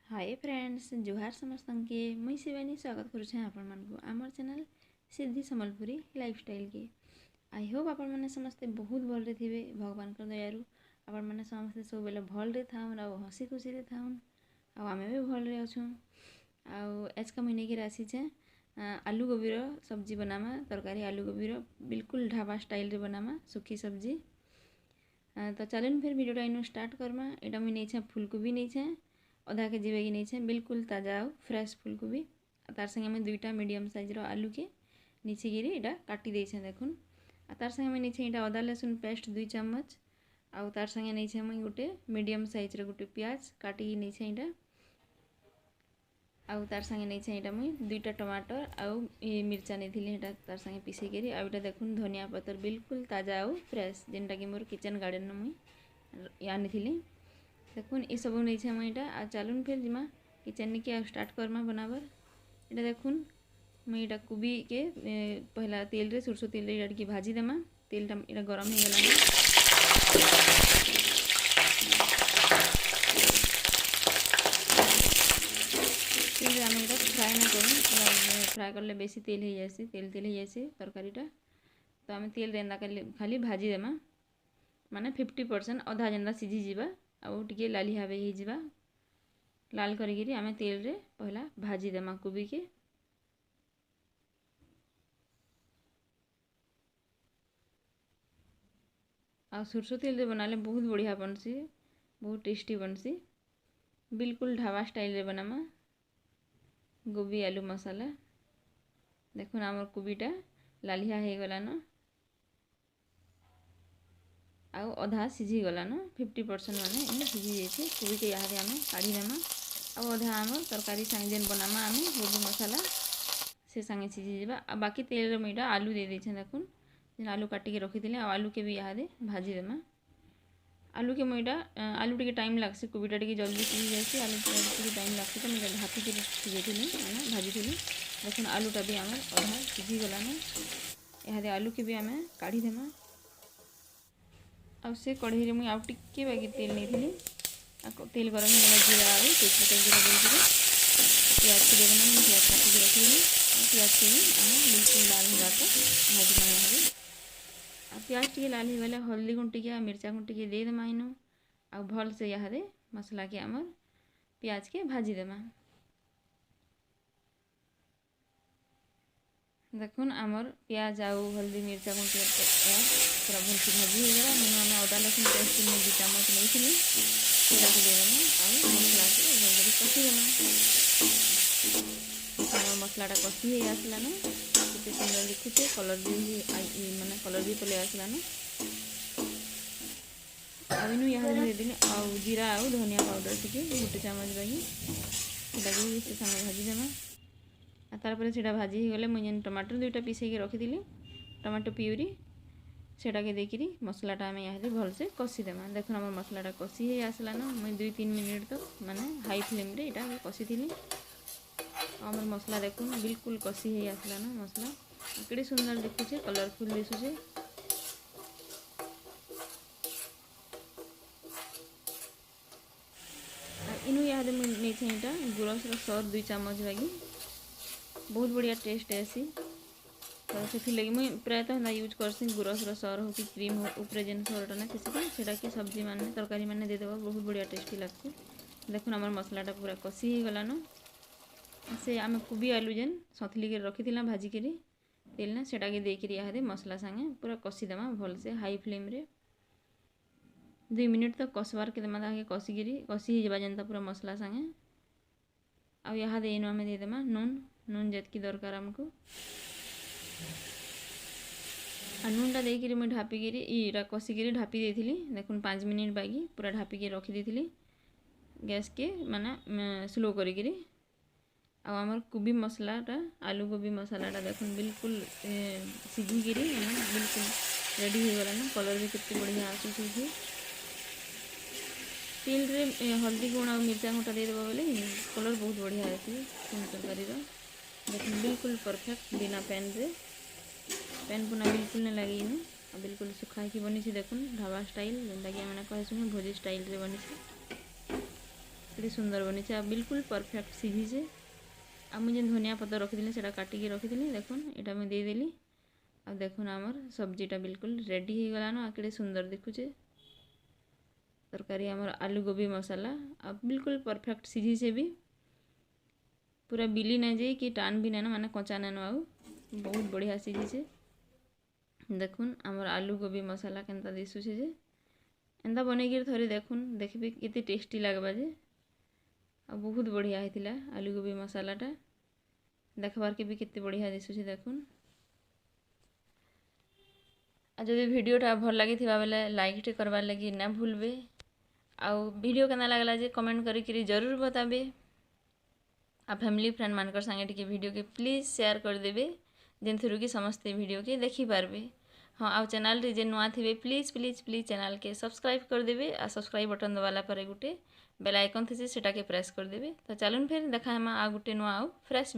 Hi friends जुहार समस्त के मुई शिवानी स्वागत करुछे आपण मानकु आमर चैनल सिद्धि संबलपुरी लाइफस्टाइल के। आई होप आपण माने समस्ते बहुत भलरे थिबे भगवान कर दयारु आपण माने समस्ते सब बेले भलरे थाउन आ हसी खुशी रे थाउन आ आमे भी भलरे अछु। आ आज का महीने की राशि छे आलू गोभी रो सब्जी बनामा तरकारी आलू गोभी रो बिल्कुल ढाबा स्टाइल रे बनामा सुखी सब्जी। तो चलन फिर वीडियो इनु स्टार्ट करमा। एटा मुई नै छे फूलकोबी नै छे आधा केजी बेगी नहीं छे बिल्कुल ताजा और फ्रेश फूलकोबी तार संगे में दुईटा मीडियम साइज रो आलू के नीचे गिरी इटा काटी दे छे देखुन। तार संगे में नहीं छे इटा अदा लहसुन पेस्ट 2 चम्मच आउ तार संगे नहीं छे मैं गोटे मीडियम साइज रो गोटे प्याज काटी नहीं छे इटा आउ तार संगे नहीं छे इटा मैं दुईटा टमाटर आउ ये मिर्चा नहीं थिली इटा तार संगे पीसे करी आउ इटा देखुन धनिया पत्तर बिल्कुल ताजा और फ्रेश जेनटा कि मोर किचन गार्डन मुई आनी थिली देखुन ये सब नहीं छे मुई आ चलुन फिर जिमा किचन के स्टार्ट करमा बनाबर। इटा देखुन मुई इटा कोबी के पहला तेल रे सरसों तेल रे इटा के भाजी देमा तेलटा इटा गरम हो गला तेल आम इटा फ्राए ना करूँ फ्राए करले बेसी तेल हो जासी तेल हो जासी तरकारीटा तो आम तेल रेंदा खाली भाजी देमा माने 50% अधा जेनता सिझी जीवा आउ टिके लाली हावे ही जीवा लाल करिगिरी आमे तेल रे पहला भाजी देमा कोबी के आ सरसों तेल रे बनाले बहुत बढ़िया बनसी बहुत टेस्टी बनसी बिल्कुल ढाबा स्टाइल रे बनामा गोभी आलू मसाला। देखुन आमर कोबीटा लालिया हो गलान आउ अधा सिझी गलान 50% माने इन सिझी जाइए कोबी के यहाँ आम काढ़ी देमा आउ अधा आम तरकारी संगे जेन बनामा आम गोभी मसाला से संगे सिझी जावा आ बाकी तेल मुईटा आलू दे देछे देखुन जेन आलू काटी के रखी आ आलू के भी यहाँ भाजी देमा आलू के मुईटा आलू टिके टाइम लागसी कोबीटा टिके जल्दी सिझी जाइए आलू टिके टाइम लागसी तो मुझे ढापी के सिझे थी मैंने भाजी थी देखुन आलूटा भी आम अधा सिझी गलान यहाँ आलू के भी आम काढ़ी देमा आ से कढ़ई रे मुई आउ टिके बाकी तेल नहीं थी तेल गरम हो गला जीरा आलू तेजपत्ता जीरा देकर प्याज के देना मैं प्याज काटी के रखी प्याज के भी आम बिल्कुल लाल होगा तो भाजी यहाँ आ प्याज टी लाल हो गले हल्दी गुंटी के मिर्चा गुंटी के दे देमा इनु आ भल से यहाँ मसला के आमर प्याज के भाजी देमा। देखुन आमर प्याज आउ हल्दी मिर्चा गुंटी पूरा भल से भाजी हो गला मैं आम अदा लहसुन पेस्ट में 2 चम्मच नहीं थी दे देमा आउ मसला के जल्दी कषी देमा आम मसलाटा कषी हो आसलान केते सुंदर दिखुचे कलर भी माने कलर भी पले आसलान आउ यहाँ दे देनी आउ जीरा आउ धनिया पाउडर टिके 1 चम्मच बागी से संगे भाजी देमा आ तारपर से भाजी हो गले मुझे टमाटर 2टा पीस के रखी थी टमाटो प्यूरी सेटा के देकरी मसलाटा आम यहाँ भल से कषी देमा देखुन आम मसलाटा कषी हो आसलान मुझे 2-3 मिनिट तो माने हाई फ्लेम रे इटा कषी थी आम मसला देखुन बिल्कुल कषी हो आसलान मसला केड़े सुंदर दिखुचे कलरफुल दिशुचे इनु यहाँ नहीं थे इटा गुरस सर 2 चम्मच बागी बहुत बढ़िया टेस्ट ऐसी तो से लगी मुझे प्रायतः यूज करसी गुरस सर हो कि क्रीम हो ऊपर जेन सरटा ना किसी कि सब्जी मान तरकारी मान देदेव बहुत बढ़िया टेस्टी लगती। देखुन आम मसलाटा पूरा कषी हो गलान से आम कोबी आलू जेन सतली के रखी थी भाजी करी तेल ना सेटा के देकर यहाँ मसला संगे पूरा कषी देमा भल से हाई फ्लेम रे 2 मिनिट तक कषबार के देमा कषी हो जेनता पूरा मसला संगे आ यहाँ दे आम देदेमा नून जितकी दरकार आमको आ नूनटा देकर मुझे ढापिकी इटा कषिकी ढापी देती देखुन 5 मिनिट बागी पूरा ढापिकी रखी दी गैस के माने स्लो करी आमर कोबी मसलाटा आलू गोभी मसालाटा देखुन बिल्कुल सिझिकी बिल्कुल रेडी हो गलान कलर भी कितने बढ़िया आसूसी तेल रे हल्दी गुण और मिर्चा गुटा देदेव बोले कलर बहुत बढ़िया आसी तरकारी देखुन बिल्कुल परफेक्ट बिना पैन पुना बिल्कुल नहीं लगे इन बिल्कुल सुखाई की बनी देखुन ढाबा स्टाइल जेनटा कि मैंने कहे भोजी स्टाइल रे बनी केते सुंदर बनी आ बिल्कुल परफेक्ट सीझी आ मुझे धनिया पत्तर रखी से काटिकी रखी देखुन यहाँ मुझे देदेली आ देखुन आमर सब्जीटा बिल्कुल रेडी हो गलान आ केते सुंदर देखुचे तरकारी आमर आलू गोभी मसाला आ बिल्कुल परफेक्ट सीझी भी पूरा बिली नहीं जाए कि टान भी नहीं माने कचा नहीं आउ बहुत बढ़िया सीझी देखुन आमर आलू गोभी मसाला केनता दिशुचे जे एंता बनईकी थोड़े देखुन देखिए कितने टेस्टी लगवा जे आ बहुत बढ़िया होता आलू गोभी मसालाटा देखबार के भी कितने बढ़िया दिशुचे देखुन आ जब वीडियोटा भल लगी बेले लाइक टे करवार लगी ना भूलबे आउ वीडियो केना लगला जे कमेंट करी जरूर बताबे आ फैमिली फ्रेंड मानकर संगे टिके वीडियो के प्लीज शेयर कर देबे जेन थ्रू कि समस्ते वीडियो के देखि पारबे हाँ आ चैनल रे जे नुआ थिबे प्लीज प्लीज प्लीज चैनल के सब्सक्राइब कर देबे आ सब्सक्राइब बटन दबाला पर गुटे बेल आइकन थे सेटा के प्रेस कर देबे तो चलून फिर देखा हम आ गुटे नुआ आउ फ्रेश